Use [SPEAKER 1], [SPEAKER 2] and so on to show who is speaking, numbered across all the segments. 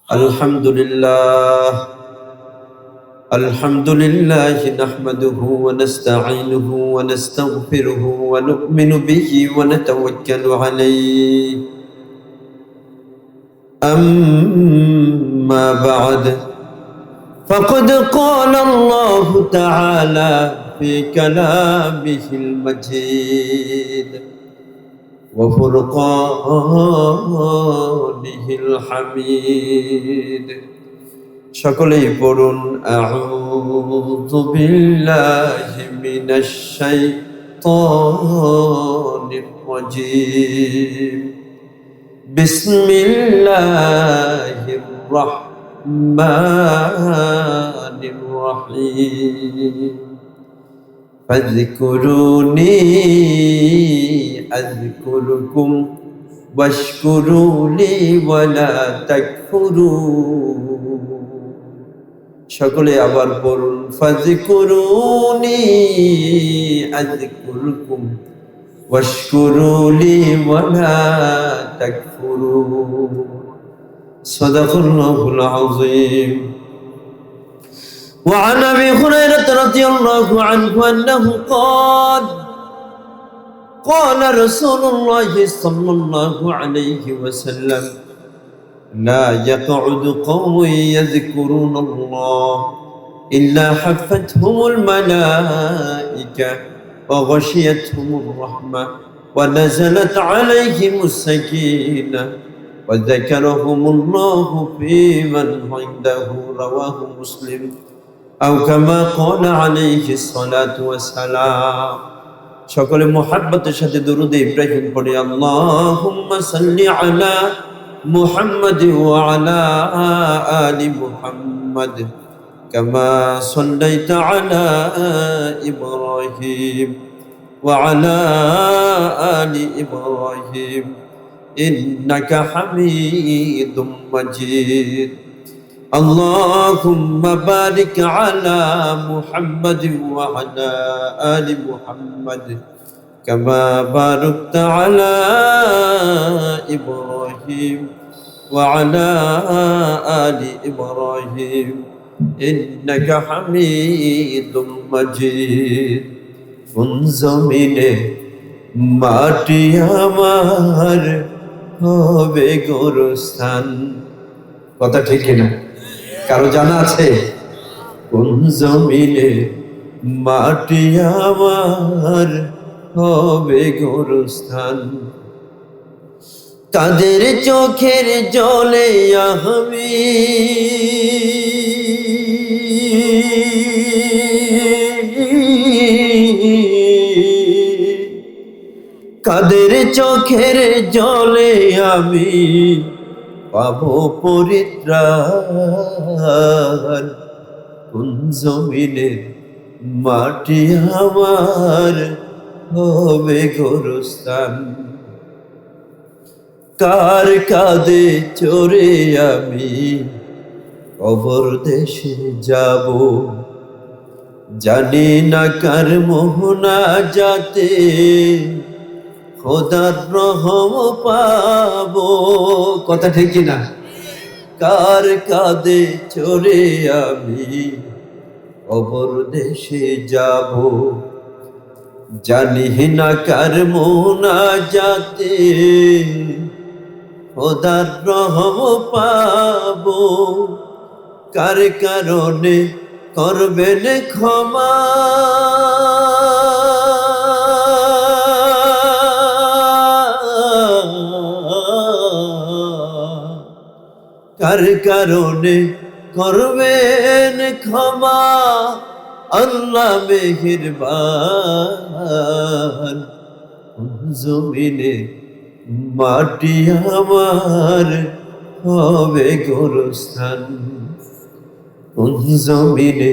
[SPEAKER 1] الحمد لله نحمده ونستعينه ونستغفره ونؤمن به ونتوكل عليه أما بعد فقد قال الله تعالى في كلامه المجيد وفرقانه الحميد সকলেই পড়ুন আউযু বিল্লাহি মিনাশ শাইতানির রাজীম বিসমিল্লাহির রাহমানির রাহিম ফাযকুরুনি আযকুরুকুম ওয়াশকুরুলি ওয়ালা তাকফুরুন। সকলে আবার পড়ুন ফাযকুরুনি আযকুরুকুম ওয়াশকুরুলি ওয়ালা তাকফুরুন। সাদাকাল্লাহুল আযীম। وعن أبي هريرة رضي الله عنه أنه قال رسول الله صلى الله عليه وسلم لا يقعد قوم يذكرون الله إلا حفتهم الملائكة وغشيتهم الرحمة ونزلت عليهم السكينة وذكرهم الله في من عنده رواه مسلم أو كما قال عليه الصلاة والسلام। সকলে মুহাব্বতের সাথে দরুদ ইব্রাহিম পড়ে আল্লাহুম্মা সাল্লি আলা মুহাম্মাদ ওয়া আলা আলি মুহাম্মাদ কামা সাল্লাইতা আলা ইব্রাহিম ওয়া আলা আলি ইব্রাহিম ইন্নাকা হামিদুম মাজিদ। اللهم بارك على محمد وعلى آل محمد كما باركت على إبراهيم وعلى آل إبراهيم إنك حميد مجيد। কোন জমিনে মাটি আমার হবে গোরস্থান, কথা ঠিক না? কারো জানা আছে? কোন জমিনে মাটি আমার হবে গোরস্থান, তাদের চোখের জলে আমি কাদের চোখের জলে আমি পাবো পরিত্রাণ। কোন জমিনে মাটি আমার হবে গোরস্থান, কার কাঁধে চড়ে আমি কবর দেশে যাব, জানি না কার মোহনা যাতে খোদার রহম পাবো, কথা ঠিক না? কার কাঁধে চড়ে আমি কবর দেশে যাব, জানি না কার মোহনা যাতে খোদার রহম পাবো, কার কারণে করবেন ক্ষমা কার কারণে করবেন ক্ষমা আল্লাহ মেহেরবান। জমিনে মাটি আমার হবে গোরস্থান, জমিনে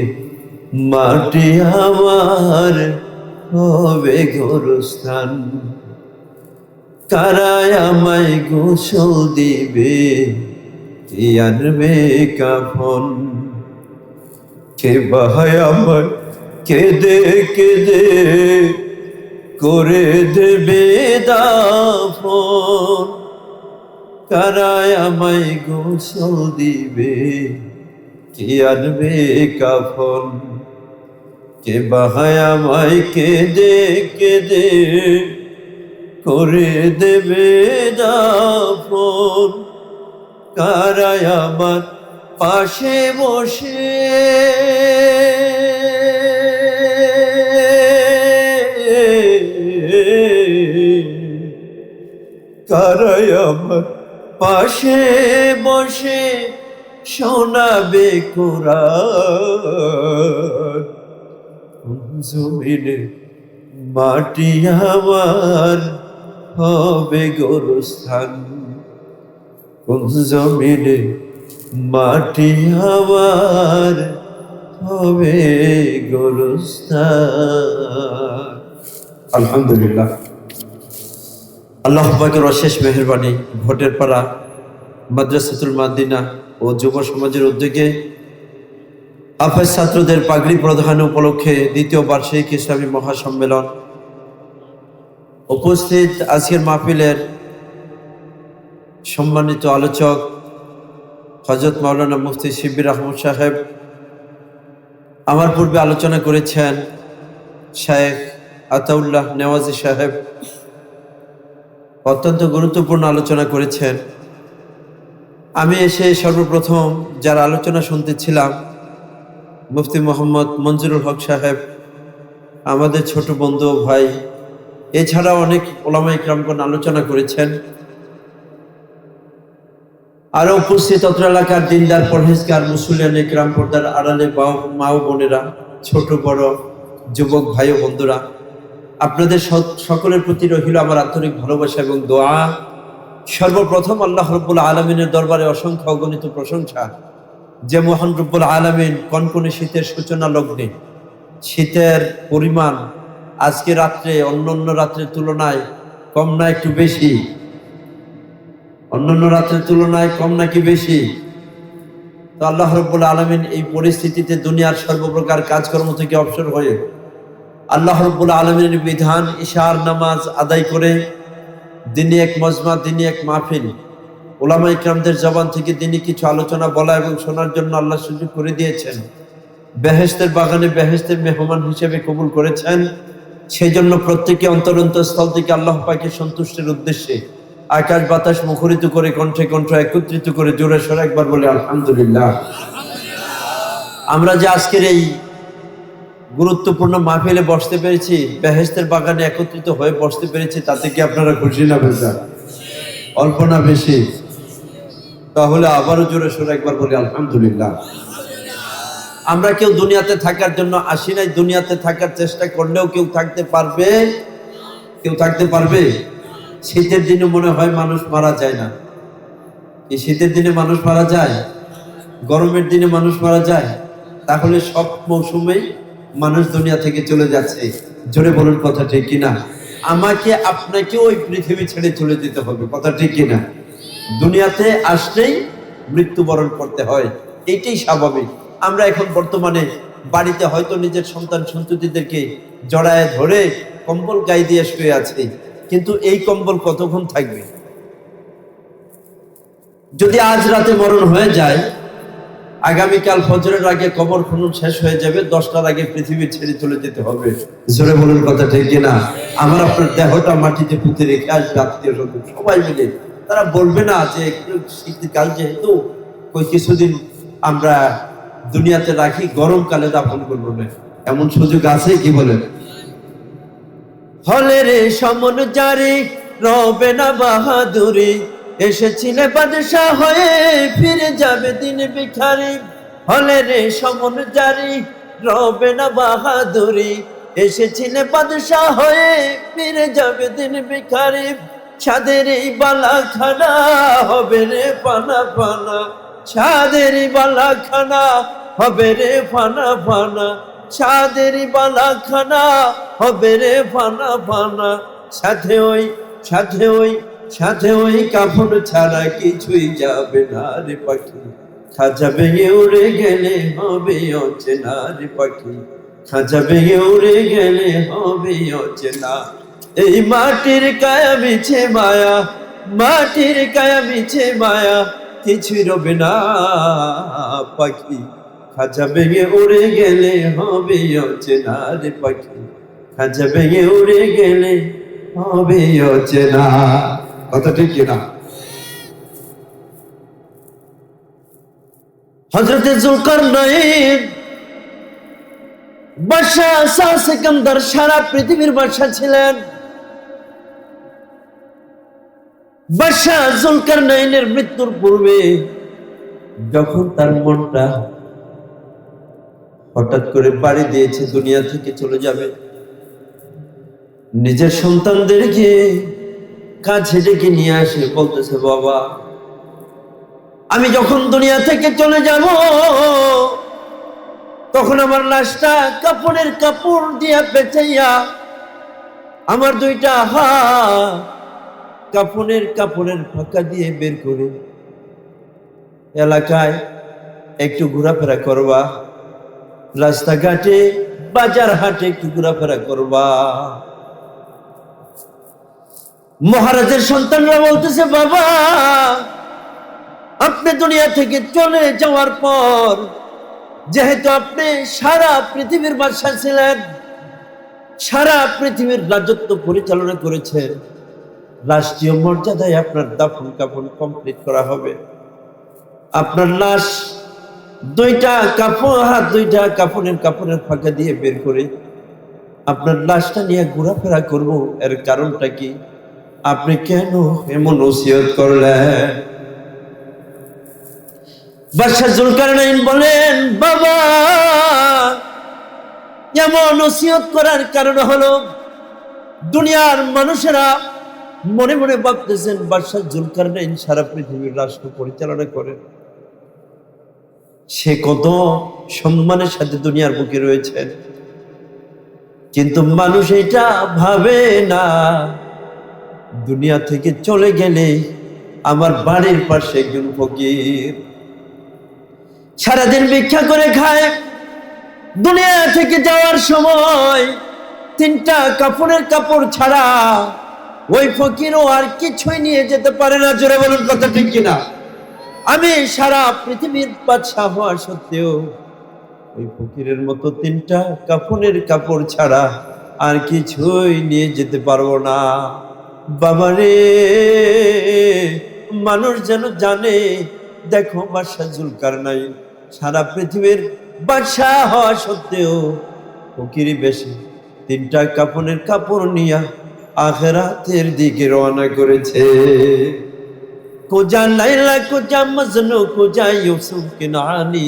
[SPEAKER 1] মাটি আমার হবে গোরস্থান, কারায় আমায় গোসল দিবে আনবে কাফন, কে বাহায় আমার কেঁদে কেঁদে করে দেবে দাফন, কারায় আমায় গোসল দিবে, কে আনবে কাফন, কে বাহায় আমায় কেঁদে কেঁদে করে দেবে দাফন, কারায় আমার পাশে বসে কারায় আমার পাশে বসে শোনাবে কোরআন, জমিনে মাটি আমার হবে গোরস্থান, কোন জমিনে মাটি আমার হবে গোরস্থান। আলহামদুলিল্লাহ, আল্লাহ পাকের অশেষ মেহেরবানি। ভোটের পাড়া মাদ্রাসাতুল মাদিনা ও যুব সমাজের উদ্যোগে হাফেজ ছাত্রদের পাগড়ি প্রদান উপলক্ষে দ্বিতীয় বার্ষিক ইসলামী মহাসম্মেলন। উপস্থিত আজকের মাহফিলের সম্মানিত আলোচক হযরত মাওলানা মুফতি শিবির আহমদ সাহেব, আমার পূর্বে আলোচনা করেছেন শায়েখ আতাউল্লাহ নেওয়াজি সাহেব, অত্যন্ত গুরুত্বপূর্ণ আলোচনা করেছেন। আমি এসে সর্বপ্রথম যার আলোচনা শুনতেছিলাম মুফতি মোহাম্মদ মঞ্জুরুল হক সাহেব, আমাদের ছোট বন্ধু ভাই। এছাড়াও অনেক ওলামা ইকরামগণ আলোচনা করেছেন। আরো উপস্থিত অত্র এলাকার দিনদার পরহেজগার মুসলিয়ান ইকরাম, পর্দার আড়ালে মা ও বোনেরা, ছোট বড় যুবক ভাই ও বন্ধুরা, আপনাদের সকলের প্রতি রহিল আমার আন্তরিক ভালোবাসা এবং দোয়া। সর্বপ্রথম আল্লাহ রব্বুল আলামিনের দরবারে অসংখ্য অগণিত প্রশংসা, যে মহান রব্বুল আলামিন কনকনে শীতের সূচনা লগ্নে শীতের পরিমাণ আজকে রাত্রে অন্যান্য রাত্রের তুলনায় কম না একটু বেশি? অন্যান্য রাত্রের তুলনায় কম নাকি বেশি? তো আল্লাহ রব্বুল আলামিন এই পরিস্থিতিতে দুনিয়ার সর্বপ্রকার কাজকর্ম থেকে অবসর হয়ে আল্লাহ রব্বুল আলামিনের বিধান ইশার নামাজ আদায় করে দিনী এক মজমা, দিনী এক মাহফিল, ওলামা ইকরামদের জবান থেকে দিনী কিছু আলোচনা বলা এবং শোনার জন্য আল্লাহ সুযোগ করে দিয়েছেন। বেহেশতের বাগানে বেহেশতের মেহমান হিসেবে কবুল করেছেন। সেই জন্য প্রত্যেকে অন্তরস্থল থেকে আল্লাহ পাকের সন্তুষ্টির উদ্দেশ্যে আকাশ বাতাস মুখরিত করে কণ্ঠে কণ্ঠ একত্রিত করে জোরে সোরে একবার বলে আলহামদুলিল্লাহ। আমরা যে আজকের এই গুরুত্বপূর্ণ মাহফিলে বসতে পেরেছি, বেহেশতের বাগানে একত্রিত হয়ে বসতে পেরেছি, তাতে কি আপনারা খুশি না বেজা? অল্প না বেশি? তাহলে আবারও জোরে সোরে একবার বলি আলহামদুলিল্লাহ। আমরা কেউ দুনিয়াতে থাকার জন্য আসি নাই, দুনিয়াতে থাকার চেষ্টা করলেও কেউ থাকতে পারবে? কেউ থাকতে পারবে? শীতের দিনে মনে হয় মানুষ মারা যায় না। এই শীতের দিনে মানুষ মারা যায়, গরমের দিনে মানুষ মারা যায়, তাহলে সব মৌসুমেই মানুষ দুনিয়া থেকে চলে যাচ্ছে। জোরে বলুন কথা ঠিক কিনা? আমাকে আপনাকে ওই পৃথিবী ছেড়ে চলে যেতে হবে, কথা ঠিক কিনা? দুনিয়াতে আসলেই মৃত্যুবরণ করতে হয়, এইটাই স্বাভাবিক। আমরা এখন বর্তমানে বাড়িতে হয়তো নিজের সন্তান সন্ততিদেরকে জড়ায় ধরে কম্বল গায়ে দিয়ে শুয়ে আছি, কিন্তু এই কম্বল কতক্ষণ থাকবে? যদি আজ রাতে মরণ হয়ে যায়, আগামীকাল ফজরের আগে কবর খনন শেষ হয়ে যাবে, 10টার আগে পৃথিবী ছেড়ে চলে যেতে হবে। জোরে বলুন কথা ঠিক কিনা? আমার আপনার দেহটা মাটিতে পুঁতে রেখে আসবে আত্মীয় স্বজন সবাই মিলে। তারা বলবে না যে শীতকাল যেহেতু কিছুদিন আমরা দুনিয়াতে রাখি, গরমকালে দাফন করবো না, এমন সুযোগ আছে কি বলেন? হলে রে সমন জারি রবে না বাহাদুরি, এসেছিলে বাদশাহ হয়ে ফিরে যাবে দিন ভিখারি। হলে রে সমন জারি রবে না বাহাদুরি, এসেছিলে বাদশাহ হয়ে ফিরে যাবে দিন ভিখারি। ছাদের এই বালাখানা হবে রে ফানা ফানা, ছাদের বালাখানা হবে রে ফানা ফানা, ছাদের বালাখানা হবে রে ফানা ফানা। সাথে ওই সাথে ওই সাথে ওই কাফন ছাড়া কিছুই যাবে না রে পাখি, খাঁচা ভেঙে উড়ে গেলে হবে অচেনা রে পাখি, খাঁচা ভেঙে উড়ে গেলে হবে অচেনা। এই মাটির কায়া মিছে মায়া, মাটির গায়া মিছে মায়া কিছুই রবে না পাখি, খাঁচা ভেঙে উড়ে গেলে হবে অচেনা রে পাখি, খাঁচা ভেঙে উড়ে গেলে হবে অচেনা। কথা ঠিক কিনা? হযরতে যুলকারনাইন বাদশাহ শাহ সিকান্দার সারা পৃথিবীর বাদশাহ ছিলেন। বাদশাহ যুলকারনাইনের মৃত্যুর পূর্বে যখন তার মনটা হঠাৎ করে বাড়ি দিয়েছে, দুনিয়া থেকে চলে যাবে, নিজের সন্তানদেরকে কাছে ডেকে নিয়ে আসে, বলতেছে বাবা আমি যখন দুনিয়া থেকে চলে যাব তখন আমার লাশটা কাপড়ের কাপড় দিয়া পেঁচাইয়া আমার দুইটা হাত কাপড়ের ফাঁকা দিয়ে বের করে এলাকায় একটু ঘোরাফেরা করবা, রাস্তাঘাটে বাজার হাটে একটু ঘোরাফেরা করবা। মহারাজের সন্তানরা বলতেছে বাবা আপনি দুনিয়া থেকে চলে যাওয়ার পর যেহেতু আপনি সারা পৃথিবীর বাদশা ছিলেন, সারা পৃথিবীর রাজত্ব পরিচালনা করেছেন, রাষ্ট্রীয় মর্যাদায় আপনার দাফন কাফন কমপ্লিট করা হবে। আপনার লাশ দুইটা কাপড়ের ফাঁকা দিয়ে বের করে আপনার লাশটা নিয়ে ঘোরাফেরা করব, এর কারণটা কি? আপনি কেন এমন ওসিয়ত করলেন? বাদশাহ যুলকারনাইন বলেন বাবা এমন ওসিয়ত করার কারণ হলো দুনিয়ার মানুষেরা মনে মনে ভাবতেছেন বাদশাহ যুলকারনাইন সারা পৃথিবীর রাষ্ট্র পরিচালনা করেন, সে কত সম্মানের সাথে দুনিয়ার বুকে রয়েছেন, কিন্তু মানুষ এটা ভাবে না দুনিয়া থেকে চলে গেলে আমার বাড়ির পাশে একজন ফকির সারাদিন ভিক্ষা করে খায়, দুনিয়া থেকে যাওয়ার সময় তিনটা কাপড়ের কাপড় ছাড়া ওই ফকিরও আর কিছুই নিয়ে যেতে পারে না। জোরে বলুন কথা ঠিক কিনা? আমি সারা পৃথিবীর বাদশাহ হওয়া সত্ত্বেও ওই ফকিরের মতো তিনটা কাফনের কাপড় ছাড়া আর কিছুই নিয়ে যেতে পারবো না। বাবারে মানুষ যেন জানে, দেখো বাদশাহ যুলকারনাইন সারা পৃথিবীর বাদশাহ হওয়া সত্ত্বেও ফকিরি বেশি তিনটা কাফনের কাপড় নিয়ে আখিরাতের দিকে রওনা করেছে। কোজা লাইলা কোজা মজনু কোজা ইউসুফ কিনানি,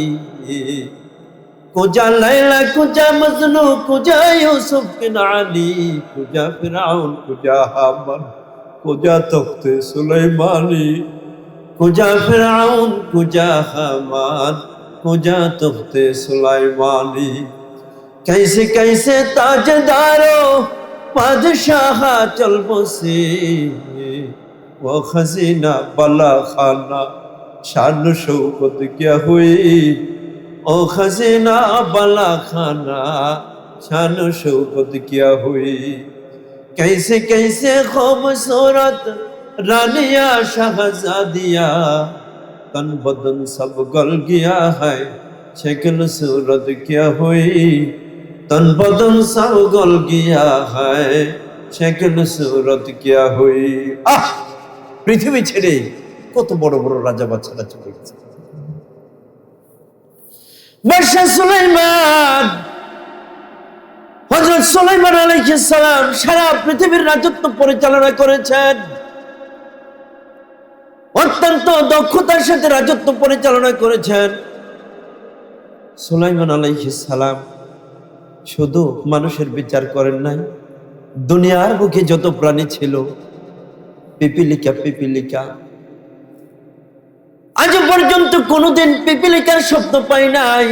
[SPEAKER 1] কোজা লাইলা কোজা মজনু কোজা ইউসুফ কিনানি, কোজা ফিরাউন কোজা হামান কোজা তখতে সুলাইমানি, কোজা ফিরাউন কোজা হামান কোজা তখতে সুলাইমানি। कैसे कैसे ताजदारो बादशाह चल बसे, वो खजीना बला खाना शान शौकत क्या हुई, ओ खजीना बला खाना शान शौकत क्या हुई। कैसे कैसे खूबसूरत रानिया शहजादिया, तन बदन सब गल गया है शक्ल सूरत क्या हुई, तन बदन सब गल गया है शक्ल सूरत क्या हुई। পৃথিবী ছেড়ে কত বড় বড় রাজা বাচ্চারা চলে গেছে। বাদশাহ সুলাইমান, হযরত সুলাইমান আলাইহিস সালাম সারা পৃথিবীর রাজত্ব পরিচালনা করেছেন, অত্যন্ত দক্ষতার সাথে রাজত্ব পরিচালনা করেছেন। সুলাইমান আলাইহিস সালাম শুধু মানুষের বিচার করেন নাই, দুনিয়ার বুকে যত প্রাণী ছিল পিপিলিকা আজ পর্যন্ত কোনোদিন পিপিলিকার শব্দ পাই নাই,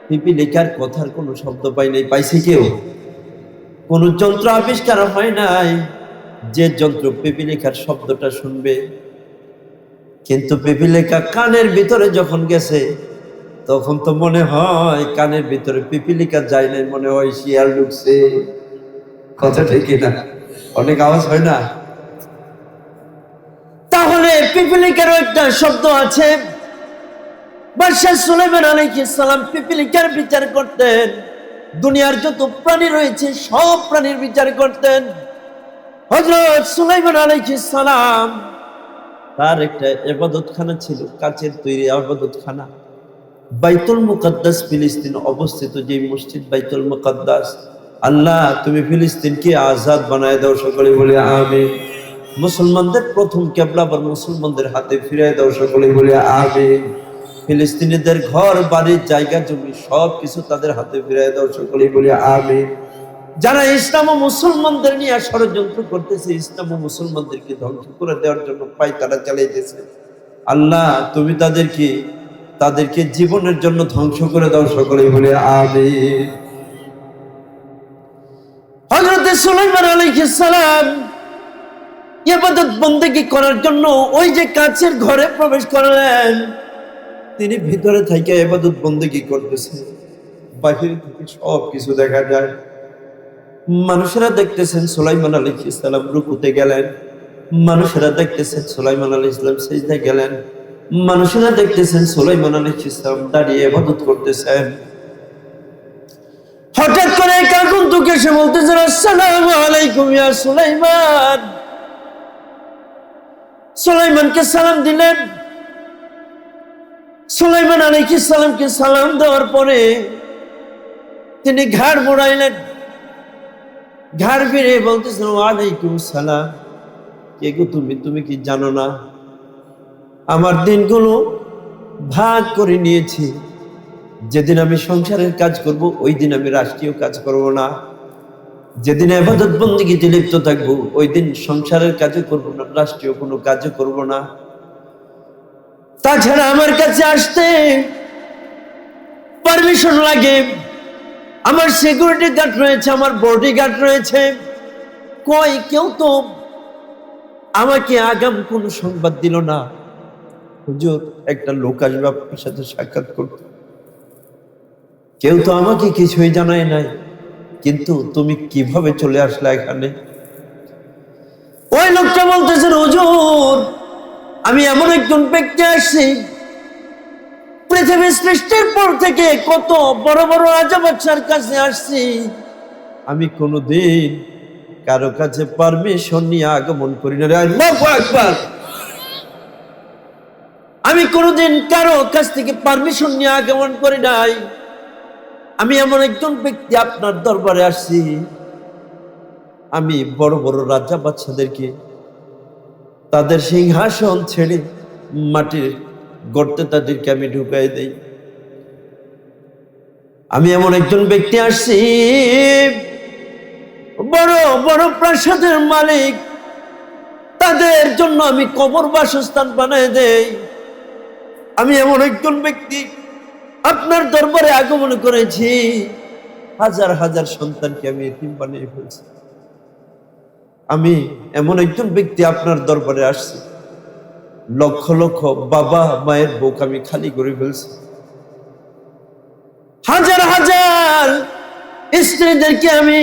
[SPEAKER 1] পিপিলিকার কথার কোনো শব্দ পাই নাই। পাইছে কেউ? কোন যন্ত্র আবিষ্কার হয় নাই যে যন্ত্র পিপিলিকার শব্দটা শুনবে। কিন্তু পিপিলিকা কানের ভিতরে যখন গেছে তখন তো মনে হয় কানের ভিতরে পিপিলিকা যায় নাই, মনে হয় শিয়াল ঢুকছে। কথা ঠিক না? অনেক আওয়াজ হয় না? পিপিলিকারও একটা শব্দ আছে। বাদশাহ সুলাইমান আলাইহিস সালাম পিপিলিকার বিচার করতেন, দুনিয়ার যত প্রাণী রয়েছে সব প্রাণীর বিচার করতেন। হযরত সুলাইমান আলাইহিস সালাম তার একটা ইবাদতখানা ছিল, কাচের তৈরি ইবাদতখানা। বাইতুল মুকাদ্দাস ফিলিস্তিন অবস্থিত যে মসজিদ বাইতুল মুকাদ্দাস, আল্লাহ তুমি ফিলিস্তিনকে আজাদ বানায় দাও, সকলে বলে আমিন। মুসলমানদের প্রথম কিবলা আবার মুসলমানদের হাতে ফিরিয়ে দাও, সকলে বলে আমিন। ফিলিস্তিনিদের ঘর বাড়ি জায়গা জমি সব কিছু তাদের হাতে ফিরিয়ে দাও, সকলে বলে আমিন। যারা ইসলাম ও মুসলমানদের নিয়ে ষড়যন্ত্র করতেছে, ইসলাম ও মুসলমানদেরকে ধ্বংস করে দেওয়ার জন্য পায়তারা চালাইতেছে, আল্লাহ তুমি তাদেরকে জীবনের জন্য ধ্বংস করে দাও, সকলে বলে আমিন। হযরত সুলাইমান আলাইহিস সালাম ইবাদত বন্দেগী করার জন্য ওই যে কাচের ঘরে প্রবেশ করলেন, তিনি ভিতরে থেকে ইবাদত বন্দেগী করতেছেন। বাহির থেকে সব কিছু দেখা যায়, মানুষেরা দেখতেছেন সুলাইমান আলাইহিস সালাম রুকুতে গেলেন, মানুষেরা দেখতেছেন সুলাইমান আলাইহিস সালাম সিজদায় গেলেন, মানুষেরা দেখতেছেন সুলাইমান আলাইহিস সালাম দাঁড়িয়ে ইবাদত করতেছেন। হঠাৎ করে এক আগন্তুক এসে বলতেছেন, আসসালামু আলাইকুম ইয়া সুলাইমান। সুলাইমানকে সালাম দিলেন। সুলাইমান আলাইহিস সালামকে সালাম দেওয়ার পরে তিনি ঘাড় মোড়াইলেন, ঘাড় ফিরে বলতেছেন, ওয়ালাইকুম সালাম। কে গো তুমি কি জানো না আমার দিনগুলো ভাগ করে নিয়েছি, যেদিন আমি সংসারের কাজ করব ওই দিন আমি রাষ্ট্রীয় কাজ করব না, যেদিন ইবাদত বন্দেগীতে লিপ্ত থাকবো ওই দিন সংসারের কাজও করব না, রাষ্ট্রীয় কোনো কাজও করব না। তাছাড়া আমার কাছে আসতে পারমিশন লাগে, আমার সিকিউরিটি গার্ড রয়েছে, আমার বডি গার্ড রয়েছে। কই কেউ তো আমাকে আগাম কোনো সংবাদ দিল না। হুজুর একটা লোক আসবে আপনার সাথে সাক্ষাৎ করতে, কেউ তো আমাকে কিছুই জানায় নাই, কিন্তু তুমি কিভাবে চলে আসলে এখানে? ওই লোকটা বলতেছেন, হুজুর আমি এমন একজন ব্যক্তি আসছি, পৃথিবী সৃষ্টির পর থেকে কত বড় বড় রাজা বাদশার কাছে আসছি, আমি কোনোদিন কারো কাছে পারমিশন নিয়ে আগমন করি না। আল্লাহু আকবার। আমি কোনোদিন কারো কাছ থেকে পারমিশন নিয়ে আগমন করি নাই। আমি এমন একজন ব্যক্তি আপনার দরবারে আসছি, আমি বড় বড় রাজা বাদশাদেরকে তাদের সিংহাসন ছেড়ে মাটির গর্তে তাদেরকে আমি ঢুকাই দেই। আমি এমন একজন ব্যক্তি আসছি, বড় বড় প্রাসাদের মালিক, তাদের জন্য আমি কবর বাসস্থান বানাই দেই। আমি এমন একজন ব্যক্তি আপনার দরবারে আগমন করেছি, হাজার হাজার সন্তানকে আমি এতিম বানিয়ে ফেলছি। আমি এমন একজন ব্যক্তি আপনার দরবারে আসছি, লক্ষ লক্ষ বাবা মায়ের বুক আমি খালি করে ফেলছি, হাজার হাজার স্ত্রীদেরকে আমি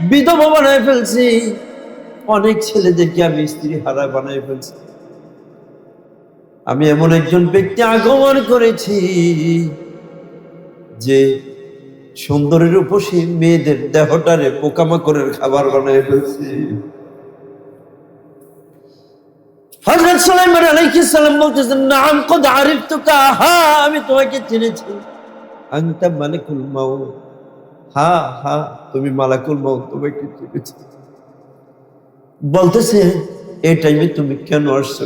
[SPEAKER 1] বিধবা বানায় ফেলছি, অনেক ছেলেদেরকে আমি স্ত্রী হারা বানায় ফেলছি। আমি এমন একজন ব্যক্তি আগমন করেছি যে সুন্দরের উপসী মেয়েদের দেহটারে পোকামাকড়ের খাবার বানায় ফেলছি। হযরত সুলাইমান আলাইহিস সালাম বলতেছেন, নাম কদ আরিফতুকা, হ্যাঁ আমি তোমাকে চিনেছি। আনতা মালিকুল মাউত, হ্যাঁ হ্যাঁ তুমি মালাকুল মাউত, তোমাকে চিনেছি। বলতেছে এই টাইমে তুমি কেন আসছো?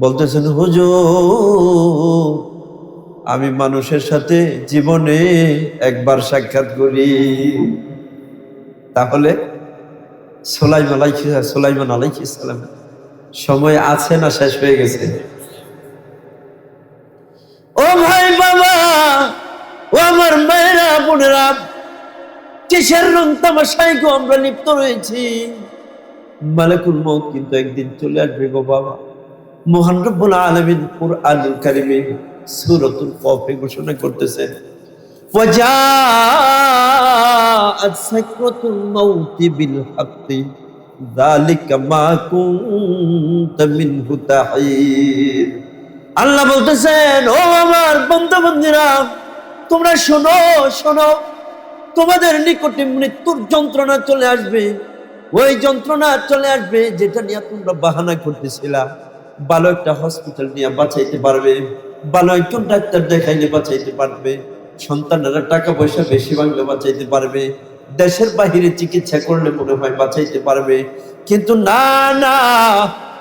[SPEAKER 1] বলতেছেন, হুজুর আমি মানুষের সাথে জীবনে একবার সাক্ষাৎ করি। তাহলে সুলাইমান আলাইহিস সালাম সময় আছে না শেষ হয়ে গেছে? ও ভাই বাবা, ও আমার মায়েরা বোনেরা, কিসের রং তামাশায় গো আমরা লিপ্ত রয়েছি। মালাকুল মউত কিন্তু একদিন চলে আসবে গো বাবা। মহান রব্বুল আলামিন কুরআনুল কারীমে সূরাতুল কফে ঘোষণা করতেছেন, ওয়াজাআত সাকরাতুল মাউতি বিল হাক্কি যালিকা মা কুনতা মিনহু তাহিদ। আল্লাহ বলতেছেন, ও আমার বান্দা-বান্দীরা, তোমরা শোনো শোনো, তোমাদের নিকটে মৃত্যুর যন্ত্রণা চলে আসবে। ওই যন্ত্রণা চলে আসবে যেটা নিয়ে তোমরা বাহানা করতেছিলা। ভালো একটা হসপিটাল নিয়ে বাঁচাইতে পারবে, ভালো একজন ডাক্তার দেখাইলে বাঁচাইতে পারবে, সন্তানেরা টাকা পয়সা বেশি ভাঙলে বাঁচাইতে পারবে, দেশের বাহিরে চিকিৎসা করলে মনে হয় বাঁচাইতে পারবে। কিন্তু না না,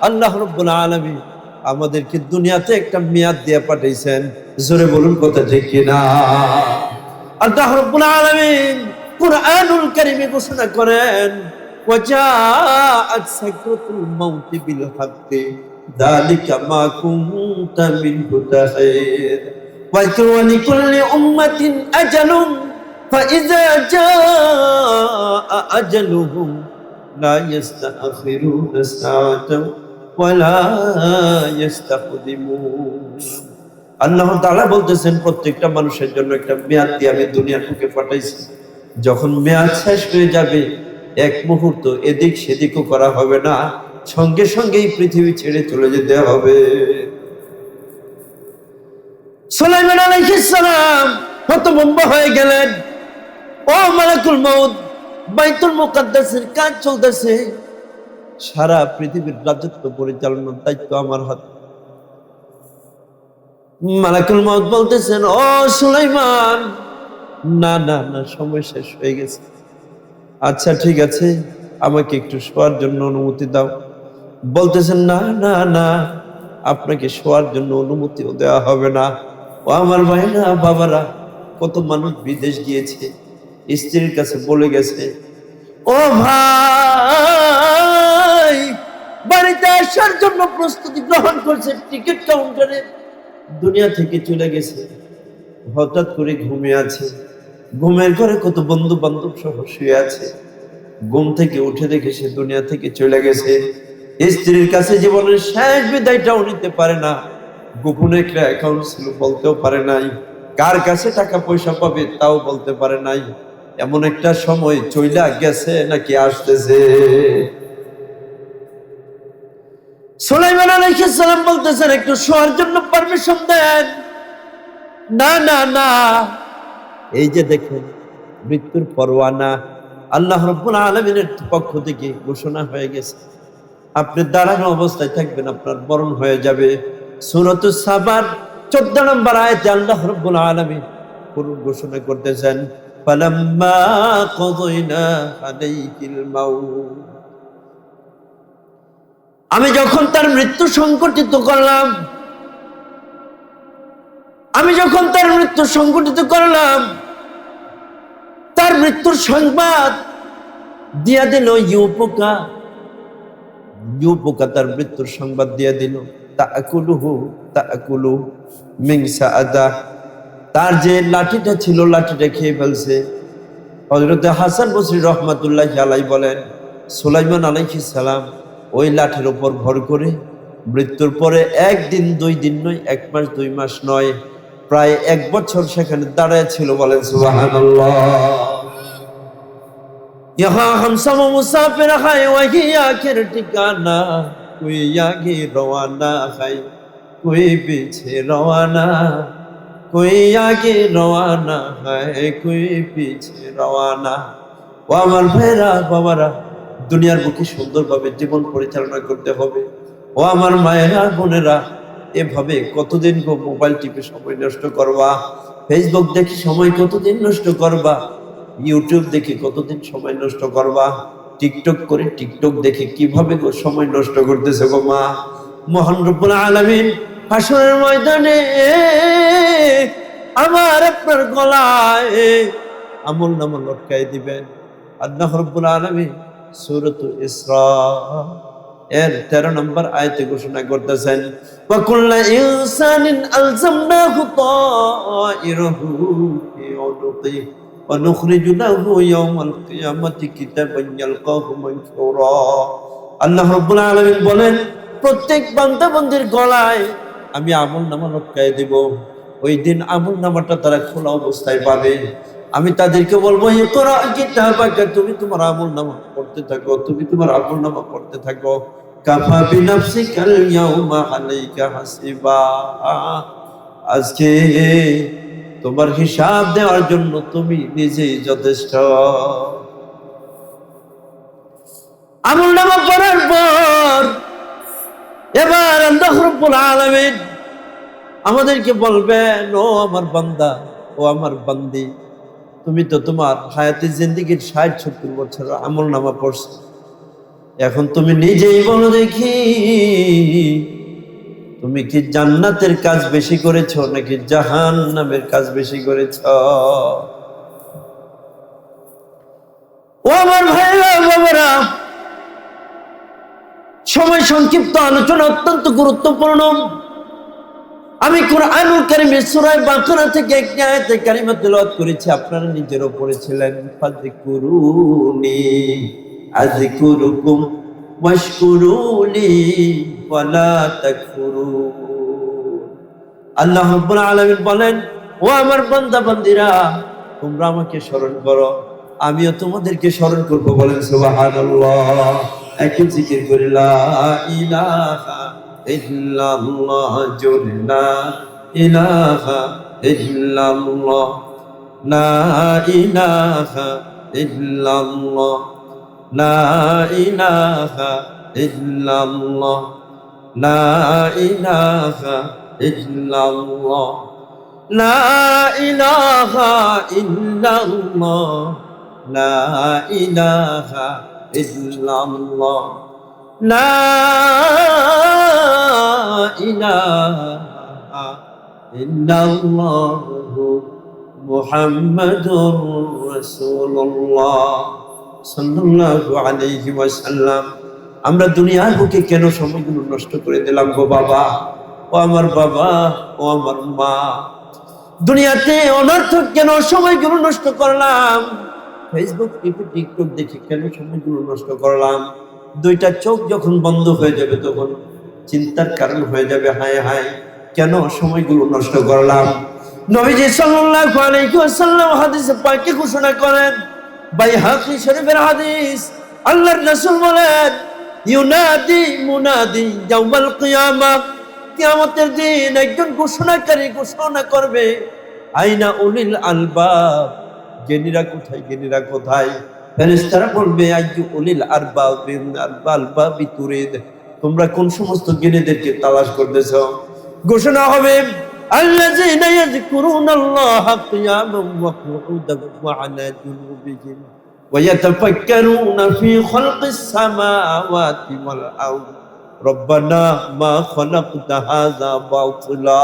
[SPEAKER 1] আল্লাহ রাব্বুল আলামিন আমাদেরকে দুনিয়াতে একটা মেয়াদ দিয়ে পাঠাইছেন। জোরে বলুন কথা ঠিক কিনা? আল্লাহ রাব্বুল আলামিন কুরআনুল কারীমে ঘোষণা করেন, ওয়াজাআত সাকরাতুল মাউত বিল হাক্কি যালিকা মা কুনতা মিনহু তাহিদ ওয়া লিকুল্লি উম্মাতিন আজালুন ফাইযা জাআ আজালুহুম লা ইস্তাখিরুনা সাআতান ওয়া লা ইস্তাকদিমুন। আল্লাহ তাআলা বলতেছেন, প্রত্যেকটা মানুষের জন্য একটা মেয়াদ দিয়ে আমি দুনিয়ার বুকে পাঠাইছি। যখন মেয়াদ শেষ হয়ে যাবে, এক মুহূর্ত এদিক সেদিকও করা হবে না, সঙ্গে সঙ্গেই পৃথিবী ছেড়ে চলে যেতে হবে। সুলাইমান আলাইহিস সালাম হতভম্ব হয়ে গেলেন। ও মালাকুল মউত, বাইতুল মুকাদ্দাসের কাজ চলতেছে, সারা পৃথিবীর রাজত্ব পরিচালনার দায়িত্ব আমার হাতে। মালাকুল মউত বলতেছেন, ও সুলাইমান, না না না, সময় শেষ হয়ে গেছে। আচ্ছা ঠিক আছে, আমাকে একটু শোয়ার জন্য অনুমতি দাও। বলতেছেন, না না না, আপনাকে শোয়ার জন্য অনুমতিও দেওয়া হবে না। ও আমার ভাইরা বাবারা, কত মানুষ বিদেশ গিয়েছে, স্ত্রীর কাছে বলে গেছে, ও ভাই, বাড়িতে আসার জন্য প্রস্তুতি গ্রহণ করছে, টিকিট কাউন্টারে দুনিয়া থেকে চলে গেছে। হঠাৎ করে ঘুমিয়ে আছে, ঘুমের ঘরে কত বন্ধু বান্ধব সহ শুয়ে আছে। ঘুম থেকে উঠে দেখে সে দুনিয়া থেকে চলে গেছে। স্ত্রীর কাছে জীবনের শেষ বিদায়টাও নিতে পারে না, গোপনে একটা অ্যাকাউন্ট ছিল বলতেও পারে নাই, কার কাছে টাকা পয়সা পাবে তাও বলতে পারে নাই। এমন একটা সময় চইলা গেছে নাকি আসতেছে। সুলাইমান আলাইহিস সালাম বলতেছেন, একটু শোয়ার জন্য পারমিশন দেন। না না না, এই যে দেখেন মৃত্যুর পরোয়ানা আল্লাহ রাব্বুল আলামিনের পক্ষ থেকে ঘোষণা হয়ে গেছে। আপনি দাঁড়ানো অবস্থায় থাকবেন, আপনার মরণ হয়ে যাবে। সূরাতুস সাবার 14 নম্বর আয়াতে আল্লাহ রাব্বুল আলামিন পুরো ঘোষণা করতেছেন, ফালাম্মা কাযাইনা আলাইহিল মাউত, আমি যখন তার মৃত্যু সংঘটিত করলাম, আমি যখন তার মৃত্যু সংঘটিত করলাম, তার মৃত্যুর সংবাদ দিয়া দিল ইউপোকা। ইউপোকা তার মৃত্যুর সংবাদ দিয়া দিল, তাআকুলু মিন সাআদা, তার যে লাঠিটা ছিল লাঠিটা খেয়ে ফেলছে। হযরত হাসান বসরি রহমাতুল্লাহি আলাইহি বলেন, সুলাইমান আলাইহিস সালাম ওই লাঠির উপর ভর করে মৃত্যুর পরে একদিন 2 দিন নয়, 1 মাস 2 মাস নয়, প্রায় 1 বছর সেখানে দাঁড়ায় ছিল। বলেন সুবহানাল্লাহ। यहाँ हम सब मुसाफिर है, वही आखिर ठिकाना, कोई आगे रवाना है, कोई पीछे रवाना, कोई आगे रवाना है, कोई पीछे रवाना। ও আমার ভাইরা বাবারা, দুনিয়ার বুকে সুন্দরভাবে জীবন পরিচালনা করতে হবে। ও আমার মায়েরা বোনেরা, এভাবে কতদিন গো মোবাইল টিপে সময় নষ্ট করবা, ফেসবুক দেখে সময় কতদিন নষ্ট করবা, ইউটিউব দেখে কতদিন সময় নষ্ট করবা, টিকটক করে টিকটক দেখে কিভাবে গো সময় নষ্ট করতেছে গো মা। মহান রব্বুল আলামিন হাসরের ময়দানে আমার আপনার গলায় আমলনামা লটকাই দিবেন। আল্লাহ রব্বুল আলামিন সূরাতুল ইসরা এর 13 নম্বর আয়াতে ঘোষণা করতেছেন, ওয়া কুল্লু ইনসানিন আলজামনাহু তাইরাহু ফি উনুকি ওয়া নুখরিজু লাহু ইয়াওমাল কিয়ামাতি কিতাবান ইয়ালকাহু মানশুরা। আল্লাহ রাব্বুল আলামিন বলেন, প্রত্যেক বান্দা বান্দির গলায় আমি আমলনামা লটকায় দেব। ওই দিন আমলনামাটা তারা খোলা অবস্থায় পাবে। আমি তাদেরকে বলবো ইকরা কিতাবাকা, তুমি তোমার আমলনামা পড়তে থাকো, তুমি তোমার আমলনামা পড়তে থাকো। কাফা বিনাফসিকাল ইয়াউমা আলাইকা হাসিবা, আজকে তোমার হিসাব দেওয়ার জন্য তুমি নিজেই যথেষ্ট। আমলনামা পড়ার পর এবার আল্লাহ রাব্বুল আলামিন আমাদেরকে বলবেন, ও আমার বান্দা, ও আমার বান্দি, তুমি তো তোমার হায়াতে জিন্দেগির 60-70 বছর আমলনামা পড়ছো, এখন তুমি নিজেই বলো দেখি, তুমি কি জান্নাতের কাজ বেশি করেছো নাকি জাহান্নামের কাজ বেশি করেছো? ও আমার ভাইরা বাবারা, সময় সংক্ষিপ্ত, আলোচনা অত্যন্ত গুরুত্বপূর্ণ। আমি কুরআনুল কারীমের সূরা বাকারা থেকে একটি আয়াতে কারিমা তেলাওয়াত করেছি, আপনারা নিজেরও পড়েছিলেন, ফাযকুরুনি আযকুরুকুম ওয়াশকুরুলি ওয়ালা তাকফুরুন। আল্লাহ রাব্বুল আলামিন বলেন, ও আমার বান্দা বান্দীরা, তোমরা আমাকে স্মরণ করো, আমিও তোমাদেরকে স্মরণ করব। বলেন সুবহানাল্লাহ। একই জিকির করি, লা ইলাহা ইল্লাল্লাহ, জোরে লা ইলাহা ইল্লাল্লাহ, লা ইলাহা ইল্লাল্লাহ, লা ইলাহা ইল্লাল্লাহ, লা ইলাহা ইল্লাল্লাহ, লা ইলাহা ইল্লাল্লাহ, লা ইলাহা ইল্লাল্লাহ, লা ইলাহা ইল্লাল্লাহ, মুহাম্মাদুর রাসূলুল্লাহ সাল্লাল্লাহু আলাইহি ওয়াসাল্লাম। আমরা দুনিয়ার বুকে কেন সময়গুলো নষ্ট করে দিলাম গো বাবা, ও আমার বাবা, ও আমার মা, দুনিয়াতে অনর্থক কেন সময়গুলো নষ্ট করলাম? ফেসবুক, টিকটক দেখে কেন সময়গুলো নষ্ট করলাম? দুইটা চোখ যখন বন্ধ হয়ে যাবে তখন চিন্তার কারণ হয়ে যাবে, হায় হায় কেন সময়গুলো নষ্ট করলাম? নবীজি সাল্লাল্লাহু আলাইহি ওয়াসাল্লাম হাদিসে পাকে ঘোষণা করেন, বাইহাকি শরীফের হাদিস, আল্লাহর রাসূল বলেন, ইউনাদি মুনাদি ইয়াউমাল কিয়ামাহ, কিয়ামতের দিন একজন ঘোষণাকারী ঘোষণা করবে, আইনা উলিল আলবাব, জ্ঞানীরা কোথায়, জ্ঞানীরা কোথায়? ফেরেশতারা বলবে, আইয়ু উলিল আলবাবি তুরিদ, তোমরা কোন সমস্ত জ্ঞানীদেরকে তালাশ করতেছো? ঘোষণা হবে, আল্লাযীনা ইয়াযকুরুনাল্লাহা কিয়ামান ওয়া কুউদান ওয়া আলা জুনুবিহিম ওয়া ইয়াতাফাক্কারুনা ফী খালকিস সামাওয়াতি ওয়াল আরদ রব্বানা মা খালাকতা হাযা বাতিলা।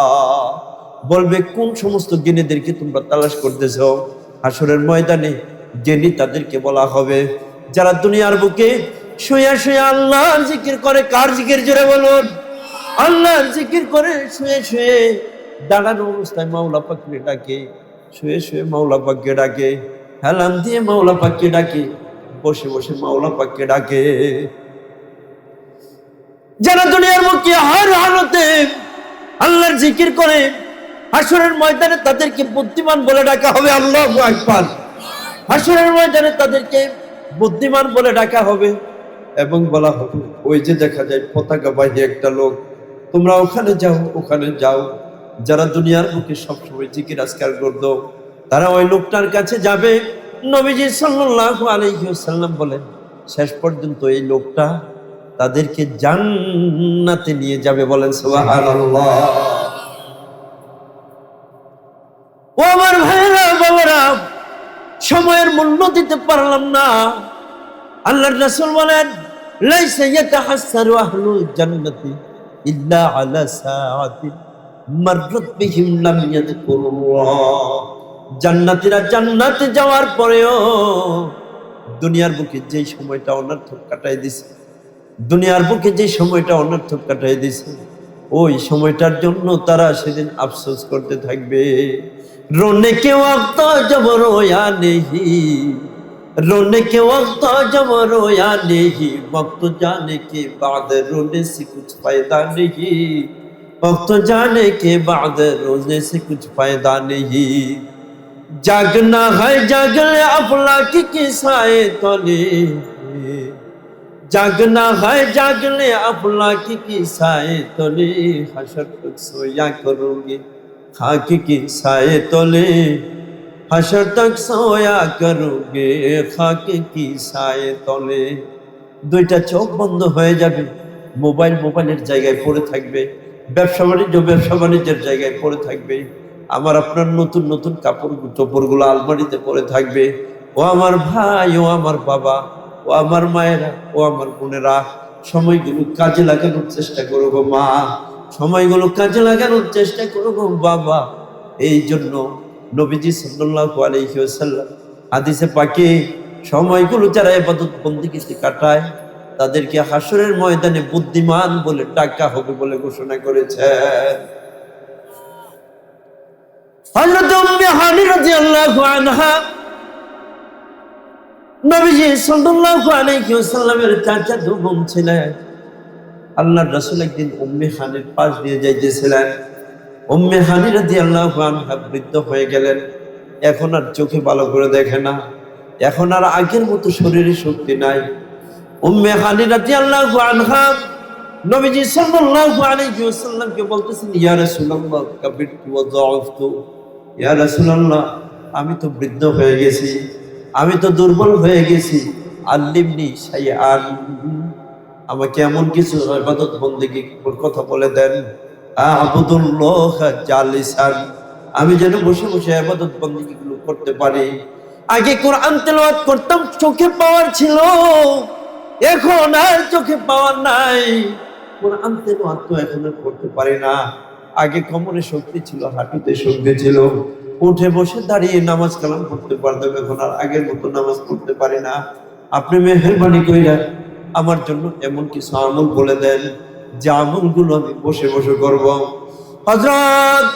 [SPEAKER 1] বলবে, কোন সমস্ত জ্ঞানীদেরকে তোমরা তালাশ করতেছো? হাসরের ময়দানে জ্ঞানী তাদেরকে বলা হবে যারা দুনিয়ার বুকে শুয়ে শুয়ে আল্লাহর জিকির করে। কার জিকির? জোরে বলুন। আল্লাহর জিকির করে শুয়ে শুয়ে, দাঁড়ানো অবস্থায় মাওলা পাককে ডাকে, শুয়ে শুয়ে মাওলা পাককে ডাকে, হেলান দিয়ে মাওলা পাককে ডাকে, বসে বসে মাওলা পাককে ডাকে। যারা দুনিয়ার বুকে হর হালতে আল্লাহর জিকির করে, হাসরের ময়দানে তাদেরকে বুদ্ধিমান বলে ডাকা হবে। আল্লাহু আকবার। হাসরের ময়দানে তাদেরকে বুদ্ধিমান বলে ডাকা হবে এবং বলা হবে, ওই যে দেখা যায় পতাকাবাহী একটা লোক, তোমরা ওখানে যাও, ওখানে যাও। যারা দুনিয়ার বুকে সবসময় জিকির আজকার করতো, তারা ওই লোকটার কাছে যাবে। নবীজি সাল্লাল্লাহু আলাইহি ওয়াসাল্লাম বলেন, শেষ পর্যন্ত এই লোকটা তাদেরকে জান্নাতে নিয়ে যাবে। বলেন সুবহানাল্লাহ। ও আমার ভাইরা বাবারা, সময়ের মূল্য দিতে পারলাম না। আল্লাহর রাসূল বলেন, লাইসা ইয়াতাহাসসারু আহলুল জান্নাতি ইল্লা আলা সাআতিন মাররাত বিহিম লাম ইয়াযকুরুল্লাহ। জান্নাতীরা জান্নাতে যাওয়ার পরেও দুনিয়ার বুকে যে সময়টা অনর্থক কাটাই দিছে, দুনিয়ার বুকে যে সময়টা অনর্থক কাটাই দিছে, ওই সময়টার জন্য তারা সেদিন আফসোস করতে থাকবে। रोने के वक्त जब रोया नहीं, रोने के वक्त जब रोया नहीं, वक्त जाने के बाद रोने से कुछ फायदा नहीं, वक्त जाने के बाद रोने से कुछ फायदा नहीं। জাগনা হয় জাগলে আফলাকি কি সায়ে তলে, জাগনা হয় জাগলে আফলাকি কি সায়ে তলে, হাসর তক সোয়া করোগে খাকি কি साए तले, हशर तक सोया करोगे खाके की साए तले। দুইটা চোখ বন্ধ হয়ে যাবে, মোবাইলের জায়গায় পড়ে থাকবে, ব্যবসা বাণিজ্যের জায়গায় পড়ে থাকবে, আমার আপনার নতুন নতুন কাপড় চোপড়গুলো আলমারিতে পড়ে থাকবে। ও আমার ভাই, ও আমার বাবা, ও আমার মায়েরা, ও আমার বোনেরা, সময়গুলো কাজে লাগানোর চেষ্টা করো গো মা, সময়গুলো কাজে লাগানোর চেষ্টা করো গো বাবা। এই জন্য নবীজি সাল্লাল্লাহু আলাইহি ওয়াসাল্লাম হাদিসে পাকে সময়গুলো যারা ইবাদত বন্দেগীতে কাটায় তাদেরকে হাসরের ময়দানে বুদ্ধিমান বলে ডাকা হবে বলে ঘোষণা করেছেন। হযরত উম্মে হানি রাদিয়াল্লাহু আনহা নবীজি সাল্লাল্লাহু আলাইহি ওয়াসাল্লামের চাচাতো বোন ছিলেন। আল্লাহর রাসূল একদিন উম্মে হানির পাশ দিয়ে যাইতেছিলেন। উম্মে হানি রাদিয়াল্লাহু আনহা বৃদ্ধ হয়ে গেলেন, এখন আর চোখে ভালো করে দেখে না, এখন আর আগের মতো শরীরে শক্তি নাই। উম্মে হানি রাদিয়াল্লাহু আনহা নবীজি সাল্লাল্লাহু আলাইহি ওয়াসাল্লামকে বলতেছেন, ইয়া রাসূলুল্লাহ কাবিরতু ওয়া যাআফতু, ইয়া রাসূলুল্লাহ আমি তো বৃদ্ধ হয়ে গেছি, আমি তো দুর্বল হয়ে গেছি, আল্লিমনি শাইআন, আমাকে এমন কিছু ইবাদত বন্দেগীর কথা বলে দেন, আবুদুল্লাহ জালিসান, আমি যেন বসে বসে ইবাদত বন্দেগীগুলো করতে পারি। আগে কোরআন তেলাওয়াত করতাম, চোখে পাওয়ার ছিল, এখন আর চোখে পাওয়ার নাই, কোরআন তেলাওয়াত তো এখন আর করতে পারি না। আগে কোমরে শক্তি ছিল, হাঁটুতে শক্তি ছিল, উঠে বসে দাঁড়িয়ে নামাজ কালাম পড়তে পারতাম, এখন আর আগের মতো নামাজ পড়তে পারি না। আপনি মেহেরবানি কইরা আমার জন্য এমন কিছু আমল বলে দেন যে আমলগুলো আমি বসে বসে করব। হযরত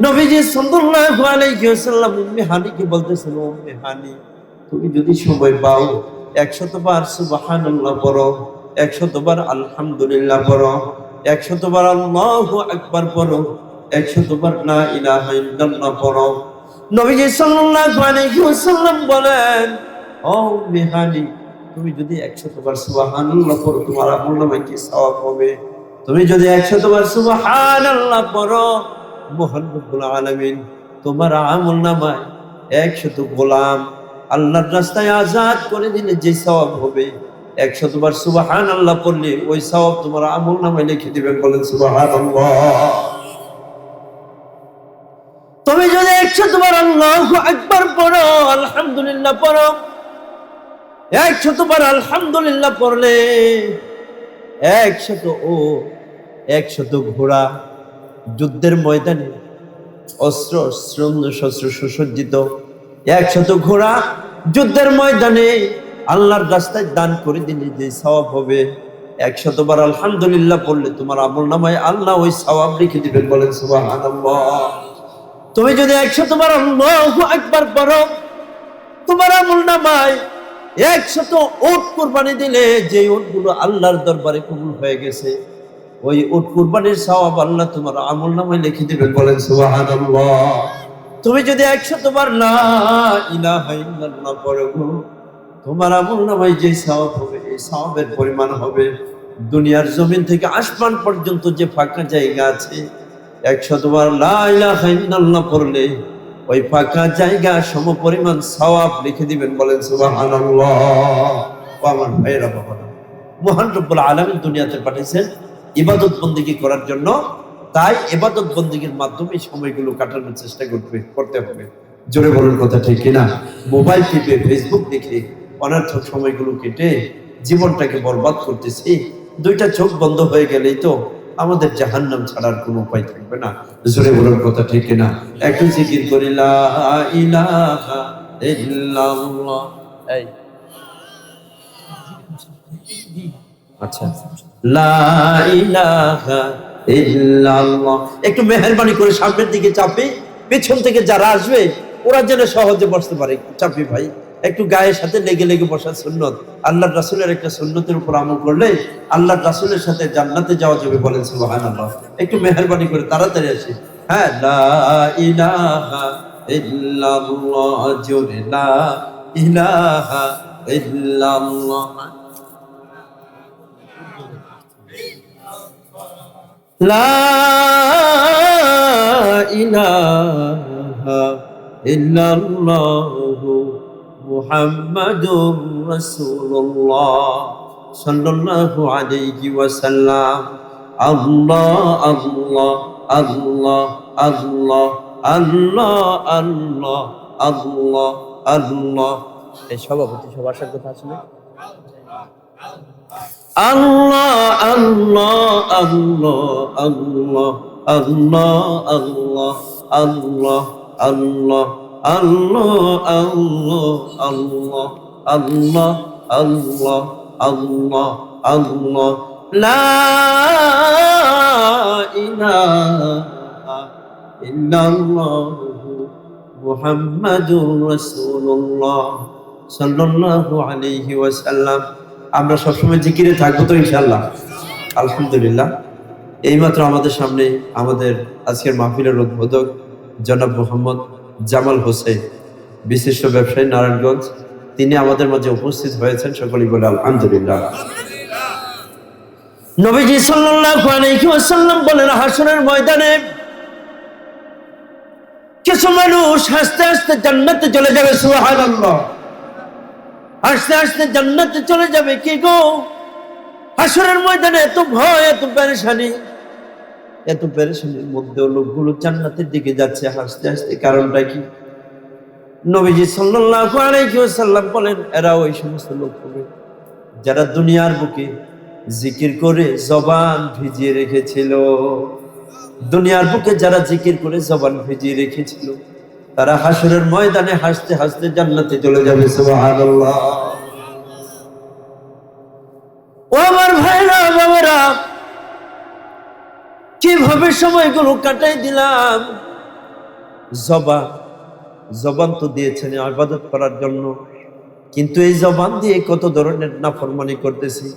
[SPEAKER 1] নবীজি সাল্লাল্লাহু আলাইহি ওয়াসাল্লাম উম্মে হানিকে বলতেছেন, উম্মে হানি তুমি যদি সময় পাও 100 বার সুবহানাল্লাহ পড়ো, 100 বার আলহামদুলিল্লাহ পড়ো, 100 বার আল্লাহু আকবার পড়ো, 100 বার লা ইলাহা ইল্লাল্লাহ পড়ো। নবীজি সাল্লাল্লাহু আলাইহি ওয়াসাল্লাম বলেন, ও উম্মে হানি তুমি যদি 100 বার সুবহানাল্লাহ পড়ো তোমার আমলনামায় কি সওয়াব হবে। তুমি যদি 100 বার সুবহানাল্লাহ পড়ো, মহান রব্বুল আলামিন তোমার আমলনামায় 100 গোলাম আল্লাহর রাস্তায় আযাদ করে দিলে যে সওয়াব হবে, 100 বার সুবহানাল্লাহ পড়লে ওই সওয়াব তোমার আমলনামায় লিখে দিবেন। বলেন সুবহানাল্লাহ। তুমি যদি 100 বার আল্লাহু আকবার পড়ো, আলহামদুলিল্লাহ পড়ো, 100 বার আলহামদুলিল্লাহ পড়লে 100 ঘোড়া যুদ্ধের ময়দানে অস্ত্র শস্ত্র সুসজ্জিত 100 ঘোড়া যুদ্ধের ময়দানে আল্লাহর রাস্তায় দান করে দিলে যে সওয়াব হবে, 100 বার আলহামদুলিল্লাহ পড়লে তোমার আমলনামায় আল্লাহ ওই সওয়াব লিখে দিবেন। বলেন সুবহানাল্লাহ। তুমি যদি 100 বার আল্লাহু আকবার পড়ো, তোমার আমলনামায় 100 উট কুরবানি দিলে যে উটগুলো আল্লাহর দরবারে কবুল হয়ে গেছে, ওই উট কুরবানির সওয়াব আল্লাহ তোমার আমলনামায় লিখে দিবেন। বলেন সুবহানাল্লাহ। তুমি যদি 100 বার লা ইলাহা ইল্লাল্লাহ পড়ো, তোমার আমলনামায় যে সওয়াব হবে এই সওয়াবের পরিমাণ হবে দুনিয়ার জমিন থেকে আসমান পর্যন্ত যে ফাঁকা জায়গা আছে, 100 বার লা ইলাহা ইল্লাল্লাহ পড়লে ওই ফাঁকা জায়গা সমপরিমাণ সওয়াব লিখে দিবেন। বলেন সুবহানাল্লাহ। আমার ভাইয়েরা, বাবারা, মহান রব্বুল আলামিন দুনিয়াতে পাঠিয়েছেন ইবাদত বন্দেগী করার জন্য, তাই ইবাদত বন্দেগীর মাধ্যমে সময়গুলো কাটানোর চেষ্টা করতে হবে। জোরে বলুন কথা ঠিক কিনা? মোবাইল টিপে ফেসবুক দেখে অনর্থক সময়গুলো কেটে জীবনটাকে বরবাদ করতেছি। দুইটা চোখ বন্ধ হয়ে গেলেই তো আমাদের জাহান্নাম ছাড়ার কোনো উপায় থাকবে না। জোরে বলার কথা ঠিক কিনা? একটু জিকির করি, লা ইলাহা ইল্লাল্লাহ। এই আচ্ছা, লা ইলাহা ইল্লাল্লাহ। একটু মেহেরবানি করে সামনের দিকে চাপি, পেছন থেকে যারা আসবে ওরা যেন সহজে বসতে পারে। চাপি ভাই, একটু গায়ের সাথে লেগে লেগে বসার সুন্নত। আল্লাহর রাসূলের একটা সুন্নতের উপর আমল করলে আল্লাহর রাসূলের সাথে জান্নাতে যাওয়া যাবে। বলেন সুবহানাল্লাহ। একটু মেহেরবানি করে তাড়াতাড়ি আসি। হ্যাঁ, লা ইলাহা ইল্লাল্লাহ, জোরে লা ইলাহা ইল্লাল্লাহ, লা ইলাহা ইল্লাল্লাহু মুহাম্মাদুর রাসূলুল্লাহ সাল্লাল্লাহু আলাইহি ওয়াসাল্লাম। আল্লাহ আল্লাহ আল্লাহ আল্লাহ আল্লাহ আল্লাহ আল্লাহ আল্লাহ। এই সভাপতি সবার সাথে কথা আছে না? আল্লাহ আল্লাহ আল্লাহ আল্লাহ আল্লাহ আল্লাহ আল্লাহ আল্লাহ আল্লাহ আল্লাহ আল্লাহ আল্লাহ আল্লাহ আল্লাহ, লা ইলাহা ইল্লাল্লাহু মুহাম্মাদুর রাসূলুল্লাহ সাল্লাল্লাহু আলাইহি ওয়াসাল্লাম। আমরা সবসময় জিকিরে থাকবো তো ইনশাআল্লাহ? আলহামদুলিল্লাহ। এইমাত্র আমাদের সামনে আমাদের আজকের মাহফিলের উদ্বোধক জনাব মোহাম্মদ জামাল হোসেন, বিশিষ্ট ব্যবসায়ী, নারায়ণগঞ্জ, তিনি আমাদের মাঝে উপস্থিত হয়েছেন। সকলেই বলে আলহামদুলিল্লাহ। নবীজি সাল্লাল্লাহু আলাইহি ওয়াসাল্লাম বলেন, হাসরের ময়দানে কিছু মানুষ হাসতে হাসতে জান্নাতে চলে যাবে। সুবহানাল্লাহ। হাসতে হাসতে জান্নাতে চলে যাবে। কি গো, হাসরের ময়দানে এত ভয়, এত পেরেশানি, এত পেরেশানির মধ্যেও লোকগুলো জান্নাতের দিকে যাচ্ছে হাসতে হাসতে, কারণটা কি? নবীজি সাল্লাল্লাহু আলাইহি ওয়াসাল্লাম বলেন, এরা ওই সমস্ত লোক হবে যারা দুনিয়ার বুকে জিকির করে জবান ভিজিয়ে রেখেছিল। দুনিয়ার বুকে যারা জিকির করে জবান ভিজিয়ে রেখেছিল, তারা হাসরের ময়দানে হাসতে হাসতে জান্নাতে চলে যাবে। সুবহানাল্লাহ। ও আমার ভাইরা বাবারা, কিভাবে সময়গুলো কাটাই দিলাম। জবান তো দিয়েছেন ইবাদত করার জন্য, কিন্তু এই জবান দিয়ে কত ধরনের নাফরমানি করতেছি,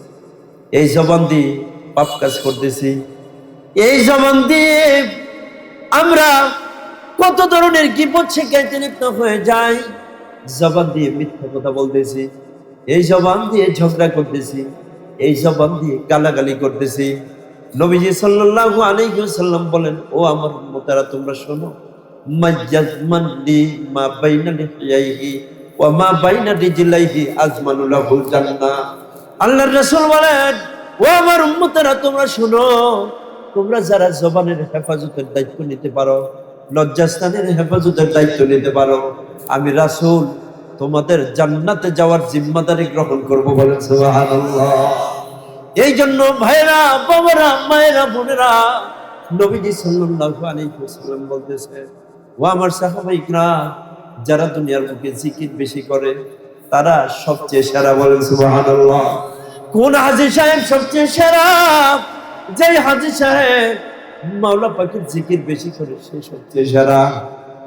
[SPEAKER 1] এই জবান দিয়ে পাপ কাজ করতেছি, এই জবান দিয়ে আমরা কত ধরনের বিপদ শিকাইতে লিপ্ত হয়ে যাই। জবান দিয়ে মিথ্যা কথা বলতেছি, এই জবান দিয়ে ঝগড়া করতেছি, এই জবান দিয়ে গালাগালি করতেছি। নবীজি সাল্লাল্লাহু আলাইহি ওয়াসাল্লাম বলেন, ও আমার উম্মতেরা, তোমরা শোনো, মাজ্জাজমান লি মা বাইনা লিহিয়াইহি ওয়া মা বাইনা রিজলাইহি আজমানু লাহুল জান্নাহ। আল্লাহর রাসূল বলেন, ও আমার উম্মতেরা, তোমরা শোনো, তোমরা যারা জবানের হেফাজতের দায়িত্ব নিতে পারো, লজ্জাস্থানের হেফাজতের দায়িত্ব নিতে পারো, আমি রাসূল তোমাদের জান্নাতে যাওয়ার জিম্মাদারি গ্রহণ করব। বলেন সুবহানাল্লাহ। এই জন্য ভাইরা বাবারা, মায়েরা, বোনেরা, নবীজি সাল্লাল্লাহু আলাইহি ওয়াসাল্লাম বলতেছে, ও আমার সাহাবায়ে কিরাম, যারা দুনিয়ার বুকে জিকির বেশি করে তারা সবচেয়ে সেরা। বলেন সুবহানাল্লাহ। কোন হাজী সাহেব সবচেয়ে সেরা? যেই হাজী সাহেব মাওলা পাকের জিকির বেশি করে, সে সবচেয়ে সেরা।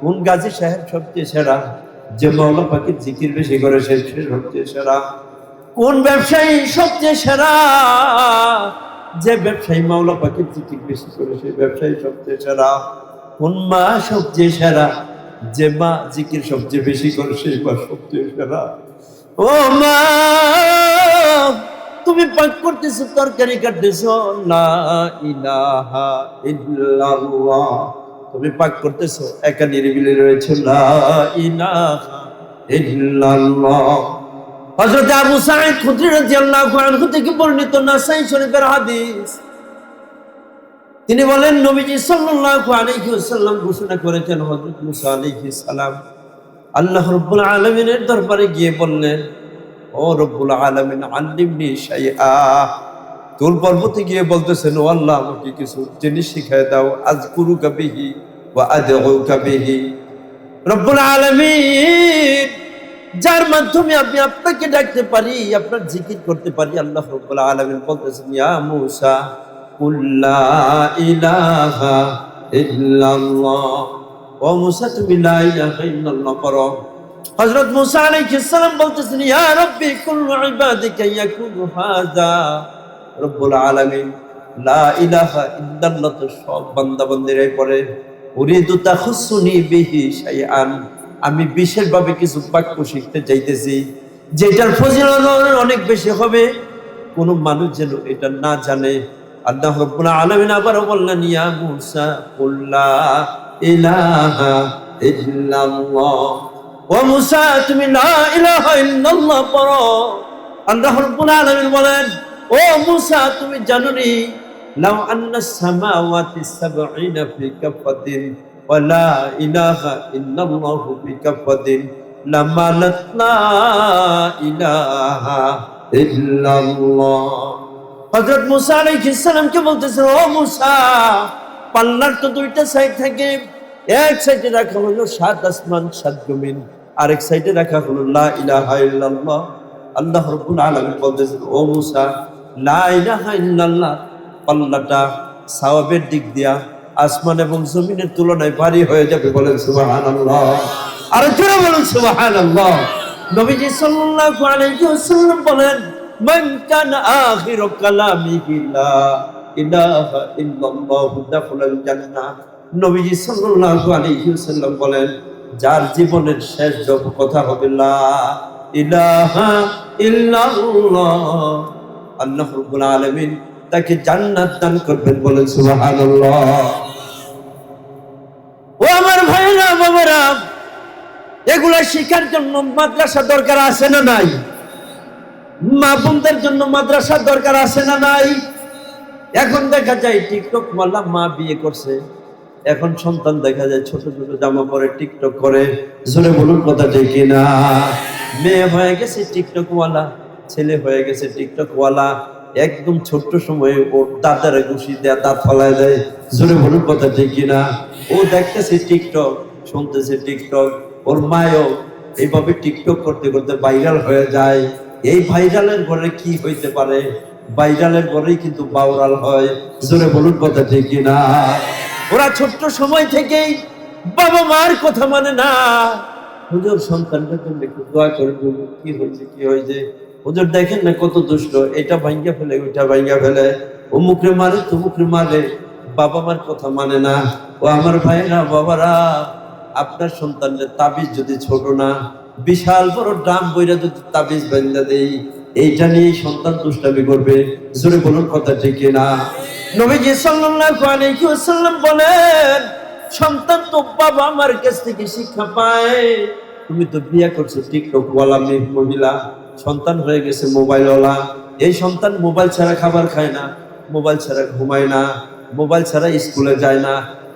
[SPEAKER 1] কোন গাজী সাহেব সবচেয়ে সেরা? যে মাওলা পাকের জিকির বেশি করে, সে সবচেয়ে সেরা। কোন ব্যবসায়ী সবচেয়ে সেরা? যে ব্যবসায়ী মাওলা পাকের জিকির বেশি করে, সেই ব্যবসায়ী সবচেয়ে সেরা। কোন মা সবচেয়ে সেরা? যে মা জিকির সবচেয়ে বেশি করে, সেই মা সবচেয়ে সেরা। ও মা, তুমি পাক করতেছো, তরকারি কাটতেছো, লা ইলাহা ইল্লাল্লাহ, তুমি পাক করতেছো, একা নিরিবিলি রয়েছে, লা ইলাহা ইল্লাল্লাহ। হযরত আবু সাঈদ খুদরি রাদিয়াল্লাহু আনহু থেকে বর্ণিত, নাসাই শরীফের হাদিস, তিনি বলেন, নবীজি সাল্লাল্লাহু আলাইহি ওয়াসাল্লাম ঘোষণা করেছেন, হযরত মুসা আলাইহিস সালাম আল্লাহ রাব্বুল আলামিনের দরবারে গিয়ে বললেন, ও রব্বুল আলামিন, আল্লিমনি শাইআ। তুর পর্বতে গিয়ে বলতেছেন, ও আল্লাহ, আমাকে কিছু জিনিস শিখায় দাও, আযকুরুকা বিহি ওয়া আদউকা বিহি। রব্বুল আলামিন, যার মাধ্যমে আমি আপনাকে ডাকতে পারি, আপনার জিকির করতে পারি, আল্লাহ রাব্বুল আলামিন বলতেছেন, ইয়া মূসা কুল লা ইলাহা ইল্লাল্লাহ। ও মূসা, তুমি লা ইলাহা ইল্লাল্লাহ পড়ো। হযরত মূসা আলাইহিস সালাম বলতেছেন, ইয়া রাব্বি কুল্লু ইবাদিকা ইয়াকুনু হাযা। রব্বুল আলামিন, লা ইলাহা ইল্লাল্লাহ তো সব বান্দা বান্দিরাই পড়ে, উরিদু তাখুসুনি বিহি শাইআন, আমি বিশেষভাবে কিছু বাক্য শিখতে চাইতেছি যেটার ফজিলত অনেক বেশি হবে, কোন মানুষ যেন এটা না জানে। আল্লাহ রাব্বুল আলামিন আবার বললেন, ইয়া মূসা কুল লা ইলাহা ইল্লাল্লাহ, ও মূসা তুমি লা ইলাহা ইল্লাল্লাহ পড়ো। আল্লাহ রাব্বুল আলামিন বলেন, ও মূসা তুমি জানো নি লাউ আন্নাস সামাওয়াতি সাবঈনা ফি কাফাতিন ওয়া লা ইলাহা ইল্লাল্লাহু ফি কাফাতিন লামালাত লা ইলাহা ইল্লাল্লাহ। হযরত মূসা আলাইহিস সালামকে বলতেছেন, ও মূসা পাল্লার তো দুইটা সাইড থাকে, এক সাইডে রাখা হলো 7 আসমান 7 জমিন, আরেক সাইডে রাখা হলো লা ইলাহা ইল্লাল্লাহ। আল্লাহ রাব্বুল আলামিন বলতেছেন, ও মূসা লা ইলাহা ইল্লাল্লাহ পাল্লাটা সওয়াবের দিক দিয়া আসমান এবং জমিনের তুলনায় ভারী হয়ে যাবে। বলেন সুবহানাল্লাহ, আর জোরে বলেন সুবহানাল্লাহ। নবীজি সাল্লাল্লাহু আলাইহি ওয়াসাল্লাম বলেন, মান কানা আখিরু কালামিহি লা ইলাহা ইল্লাল্লাহ দাখালাল জান্নাহ। নবীজি সাল্লাল্লাহু আলাইহি ওয়াসাল্লাম বলেন, যার জীবনের শেষ কথা হবে লা ইলাহা ইল্লাল্লাহ, আল্লাহ রাব্বুল আলামিন তাকে জান্নাত দান করবেন। বলেন সুবহানাল্লাহ। ও আমার ভাইরা বাবারা, এগুলা শিখার জন্য মাদ্রাসা দরকার আছে না নাই? মা বোনদের জন্য মাদ্রাসার দরকার আছে না নাই? এখন দেখা যায় টিকটক ওয়ালা মা বিয়ে করছে, এখন সন্তান দেখা যায় ছোট ছোট জামা পরে টিকটক করে। জোরে বলুন কথা ঠিক কিনা? মেয়ে হয়ে গেছে টিকটক ওয়ালা, ছেলে হয়ে গেছে টিকটক ওয়ালা, একদম ছোট্ট সময়ে ওর দাদারে ঘুষি দেয়া দাঁত ফলায় দেয়। জোরে বলুন কথা ঠিক কিনা? ও দেখতেছে টিকটক, শুনতেছে টিকটক, ওর মায়ও এইভাবে টিকটক করতে করতে ভাইরাল হয়ে যায়। এই ভাইরালের ঘরে কি হইতে পারে? ভাইরালের ঘরেই কিন্তু বাউরাল হয়। জোরে বলুন কথা ঠিক কিনা? ওরা ছোট্ট সময় থেকেই বাবা মার কথা মানে না। হুজুর সন্তানটার জন্য একটু দোয়া করে বলুন, কি হয়েছে কি হয়েছে? হুজুর দেখেন না কত দুষ্ট, এটা ভাঙ্গা ফেলে ওইটা ভাঙ্গা ফেলে, অমুকরে মারে তমুকরে মারে, বাবা মার কথা মানে না। ও আমার ভাইরা বাবারা, আপনার সন্তানের তাবিজ যদি ছোট না, বিশাল বড় ড্রাম বইরা যদি তাবিজ বান্ধা দেই, এইটা নিয়ে সন্তান দুষ্টামি করবে। জোরে বলুন কথা ঠিক কিনা? নবীজি সাল্লাল্লাহু আলাইহি ওয়াসাল্লাম বলেন, সন্তান তো বাবা আমার কাছ থেকে শিক্ষা পায়। তুমি তো বিয়ে করছো টিকটক ওয়ালা মহিলা, সন্তান হয়ে গেছে মোবাইল ওয়ালা। এই সন্তান মোবাইল ছাড়া খাবার খায় না, মোবাইল ছাড়া ঘুমায় না, মোবাইল ছাড়া স্কুলে যায় না,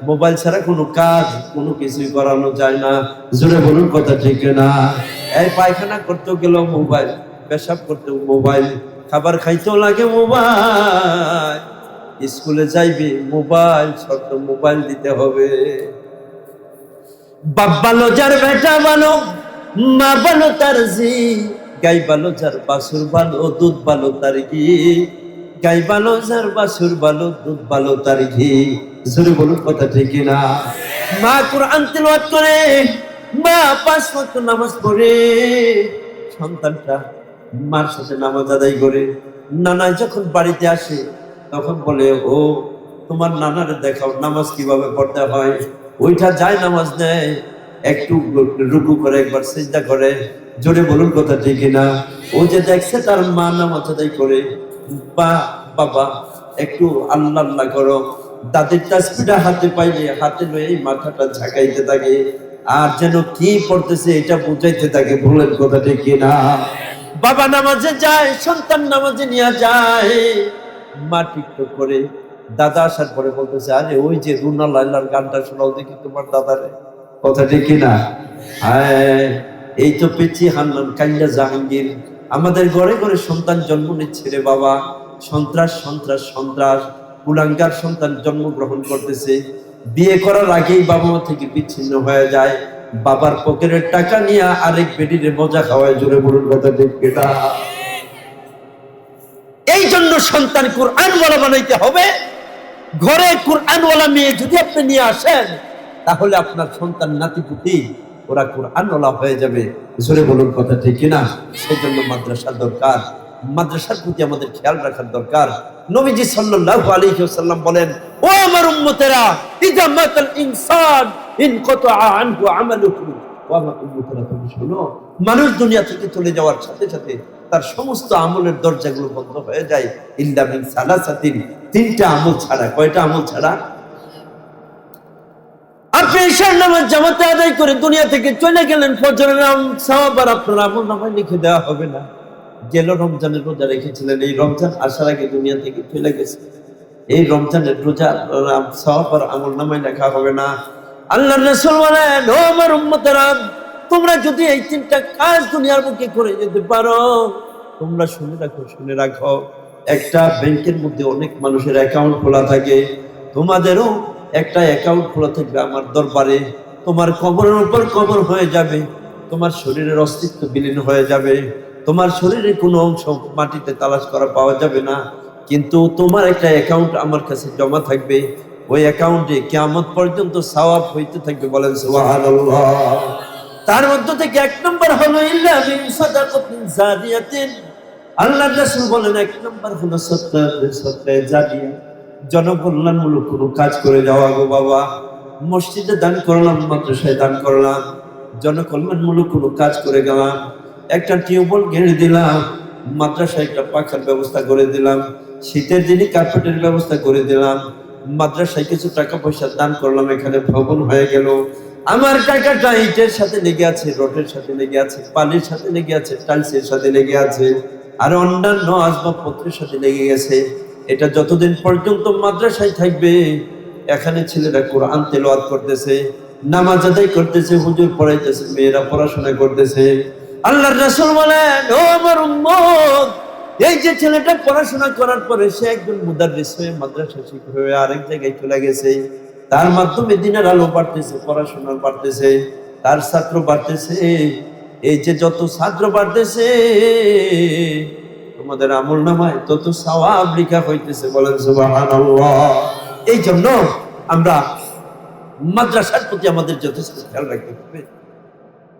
[SPEAKER 1] মোবাইল ছাড়া কোনো কাজ কোনো কিছুই করানো যায় না। জোরে বলুন কথা ঠিক না? এই পায়খানা করতেও গেল মোবাইল, পেশাব করতেও মোবাইল, খাবার খাইতেও লাগে মোবাইল, স্কুলে যাইবে মোবাইল, শর্ত মোবাইল দিতে হবে। বাপ ভালো যার বেটা ভালো, মা ভালো তার জি, গাই ভালো যার বাছুর ভালো, দুধ ভালো তার ঘি, গাই ভালো যার বাছুর ভালো, দুধ ভালো তার ঘি। জোরে বলুন কথা ঠিক না? মা কুরআন তিলাওয়াত করে, মা 5 ওয়াক্ত নামাজ পড়ে, সন্তানটা মার সাথে নামাজ আদায় করে। নানা যখন বাড়িতে আসে তখন বলে, ও তোমার নানারে দেখাও নামাজ কিভাবে পড়তে হয়। ওইটা যায় নামাজ নেয়, একটু রুকু করে, একবার সিজদা করে। জোরে বলুন কথা ঠিক না? ও যে দেখছে তার মা নামাজ আদায় করে, বা বাবা একটু আল্লাহ আল্লাহ করো, দাদির তাসবিহটা হাতে পাইলে হাতে লয়ে মাথাটা ঝাঁকাইতে থাকে, আর যেন কি পড়তেছে এটা বুঝাইতে থাকে। বলেন কথা ঠিক না? বাবা নামাজে যায়, সন্তান নামাজে নিয়ে যায়, মা টিকটক করে। দাদা আসার পরে বলতেছে, আরে ওই যে রুনা লাইলার গানটা শোনাও দেখি তোমার দাদারে। কথা ঠিক কিনা? হ্যাঁ, এই তো পেছি হান্নান কাইলা জাহাঙ্গীর। আমাদের ঘরে ঘরে সন্তান জন্ম নিচ্ছে রে বাবা, সন্ত্রাস সন্ত্রাস সন্ত্রাস, কুলাঙ্গার সন্তান জন্মগ্রহণ করতেছে। বিয়ে করার আগেই বাবা মা থেকে বিচ্ছিন্ন হয়ে যায়, বাবার পকেটের টাকা নিয়ে আরেক বেডিরে মজা খাওয়ায়। জোরে বলুন কথা ঠিক কিনা? এই জন্য সন্তান কোরআনওয়ালা বানাইতে হবে। ঘরে কোরআনওয়ালা মেয়ে যদি আপনি নিয়ে আসেন, তাহলে আপনার সন্তান নাতিপুতি ওরা কোরআনওয়ালা হয়ে যাবে। জোরে বলুন কথা ঠিক কিনা? সেই জন্য মাদ্রাসা দরকার। মাদ্রাসার প্রতি আমাদের খেয়াল রাখার দরকার। নবীজি সাল্লাল্লাহু আলাইহি ওয়াসাল্লাম বলেন, ও আমার উম্মতেরা, ইযা মাতাল ইনসান ইনকাতা আনহু আমালুহু। ও আমার উম্মতেরা, তুমি শোনো, মানুষ দুনিয়া থেকে চলে যাওয়ার সাথে সাথে তার সমস্ত আমলের দরজাগুলো বন্ধ হয়ে যায়, ইল্লা মিন সালাসাতিন, তিনটা আমল ছাড়া। কয়টা আমল ছাড়া? আপনি ঈশার নামাজ জামাতে আদায় করে দুনিয়া থেকে চলে গেলেন, ফজরের সওয়াব আর আপনার আমল নামায় লিখে দেওয়া হবে না। গেল রমজানের রোজা রেখেছিলেন, এই রমজান আসার আগে দুনিয়া থেকে চলে গেছে, এই রমজানের রোজা সওয়াব আর আমল নামায় লেখা হবে না। আল্লাহর রাসূল বলেন, ও আমার উম্মতেরা, তোমরা যদি এই তিনটা কাজ দুনিয়ার বুকে করে যেতে পারো, তোমরা শুনে রাখো, একটা ব্যাংকের মধ্যে অনেক মানুষের অ্যাকাউন্ট খোলা থাকে, তোমাদেরও একটা অ্যাকাউন্ট খোলা থাকবে আমার দরবারে। তোমার কবরের উপর কবর হয়ে যাবে, তোমার শরীরের অস্তিত্ব বিলীন হয়ে যাবে, তোমার শরীরের কোনো অংশ মাটিতে তালাশ করা পাওয়া যাবে না, কিন্তু তোমার একটা অ্যাকাউন্ট আমার কাছে জমা থাকবে। ওই অ্যাকাউন্টে কিয়ামত পর্যন্ত সওয়াব হইতে থাকবে। বলেন সুবহানাল্লাহ। তার মধ্য থেকে এক নম্বর হলো ইল্লা মিন সাদাকাতিন জারিয়াতিন। আল্লাহর রাসূল বলেন, এক নম্বর হলো সাদকা জারিয়া, জনকল্যাণমূলক কোনো কাজ করে যাওয়া। গো বাবা, মসজিদে দান করলাম, মাদ্রাসায় দান করলাম, জনকল্যাণমূলক কোনো কাজ করে গেলাম, একটা টিউবওয়েল ঘেরে দিলাম, মাদ্রাসায় একটা পাখার ব্যবস্থা করে দিলাম, শীতের দিনে কার্পেটের ব্যবস্থা করে দিলাম, মাদ্রাসায় কিছু টাকা পয়সা দান করলাম, এখানে ভবন হয়ে গেল। আমার টাকাটা ইটের সাথে লেগে আছে, রডের সাথে লেগে আছে, পানির সাথে লেগে আছে, টাইলসের সাথে লেগে আছে, আর অন্যান্য আসবাবপত্রের সাথে লেগে গেছে। এটা যতদিন পর্যন্ত মাদ্রাসায় থাকবে, এখানে ছেলেরা কোরআন তেলাওয়াত করতেছে, নামাজ আদায় করতেছে, হুজুর পড়াইতেছে, মেয়েরা পড়াশোনা করতেছে। আল্লাহর রাসূল বলেন, ও আমার উম্মত, এই যে ছেলেটা পড়াশোনা করার পরে সে একজন মুদাররিস হয়ে, মাদ্রাসা শিক্ষক হয়ে আরেক জায়গায় চলে গেছে, তার মাধ্যমে দিনের আলো বাড়তেছে, পড়াশোনা বাড়তেছে, তার ছাত্র বাড়তেছে। এই যে যত ছাত্র বাড়তেছে, তোমাদের আমল নামায় তত সওয়াব লেখা হইতেছে। বলেন সুবহানাল্লাহ। এই জন্য আমরা মাদ্রাসার প্রতি আমাদের যথেষ্ট খেয়াল রাখতে হবে।